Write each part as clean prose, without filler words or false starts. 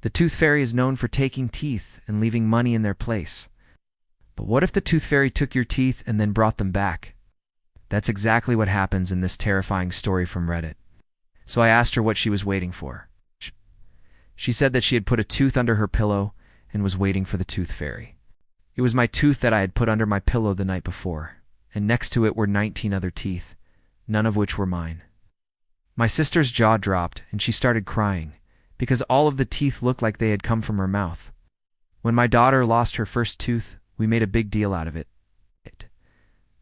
The tooth fairy is known for taking teeth and leaving money in their place. But what if the tooth fairy took your teeth and then brought them back? That's exactly what happens in this terrifying story from Reddit. So I asked her what she was waiting for. She said that she had put a tooth under her pillow and was waiting for the tooth fairy. It was my tooth that I had put under my pillow the night before, and next to it were 19 other teeth, none of which were mine. My sister's jaw dropped and she started crying, because all of the teeth looked like they had come from her mouth. When my daughter lost her first tooth, we made a big deal out of it.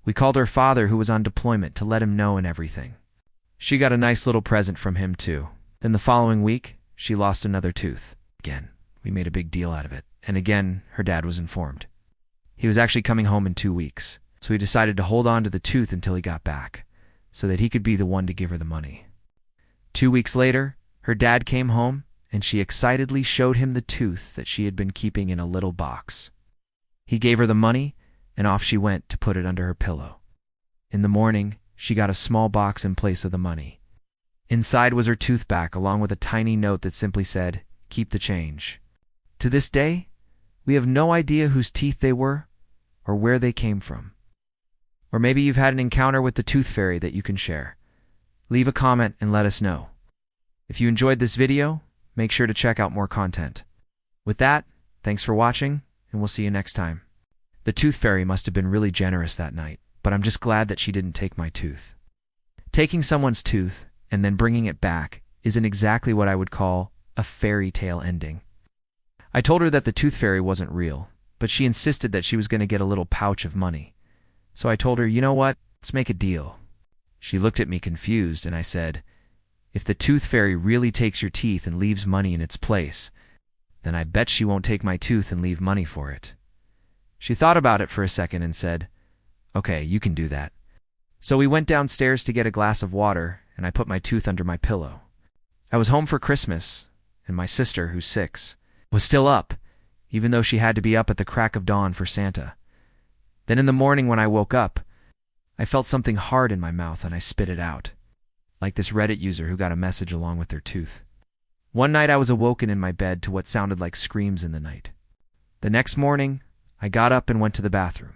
We called her father, who was on deployment, to let him know and everything. She got a nice little present from him too. Then the following week, she lost another tooth. Again, we made a big deal out of it. And again, her dad was informed. He was actually coming home in 2 weeks, so he decided to hold on to the tooth until he got back, so that he could be the one to give her the money. 2 weeks later, her dad came home, and she excitedly showed him the tooth that she had been keeping in a little box. He gave her the money, and off she went to put it under her pillow. In the morning, she got a small box in place of the money. Inside was her tooth back, along with a tiny note that simply said, "Keep the change." To this day, we have no idea whose teeth they were or where they came from. Or maybe you've had an encounter with the tooth fairy that you can share. Leave a comment and let us know. If you enjoyed this video, make sure to check out more content. With that, thanks for watching, and we'll see you next time. The tooth fairy must have been really generous that night, but I'm just glad that she didn't take my tooth. Taking someone's tooth and then bringing it back isn't exactly what I would call a fairy tale ending. I told her that the tooth fairy wasn't real, but she insisted that she was going to get a little pouch of money. So I told her, you know what, let's make a deal. She looked at me confused, and I said, if the tooth fairy really takes your teeth and leaves money in its place, then I bet she won't take my tooth and leave money for it. She thought about it for a second and said, okay, you can do that. So we went downstairs to get a glass of water, and I put my tooth under my pillow. I was home for Christmas, and my sister, who's 6, was still up, even though she had to be up at the crack of dawn for Santa. Then in the morning when I woke up, I felt something hard in my mouth and I spit it out, like this Reddit user who got a message along with their tooth. One night I was awoken in my bed to what sounded like screams in the night. The next morning, I got up and went to the bathroom.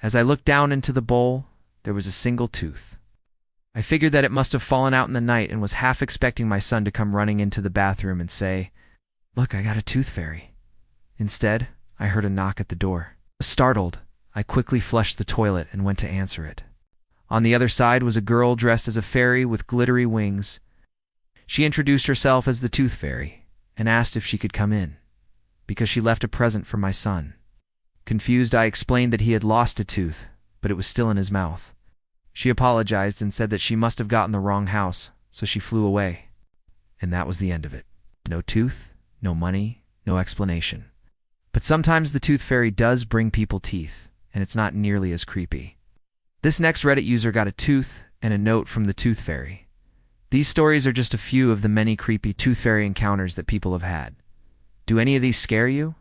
As I looked down into the bowl, there was a single tooth. I figured that it must have fallen out in the night and was half expecting my son to come running into the bathroom and say, "Look, I got a tooth fairy." Instead, I heard a knock at the door. Startled, I quickly flushed the toilet and went to answer it. On the other side was a girl dressed as a fairy with glittery wings. She introduced herself as the tooth fairy and asked if she could come in, because she left a present for my son. Confused, I explained that he had lost a tooth, but it was still in his mouth. She apologized and said that she must have gotten the wrong house, so she flew away. And that was the end of it. No tooth, no money, no explanation. But sometimes the tooth fairy does bring people teeth, and it's not nearly as creepy. This next Reddit user got a tooth and a note from the tooth fairy. These stories are just a few of the many creepy tooth fairy encounters that people have had. Do any of these scare you?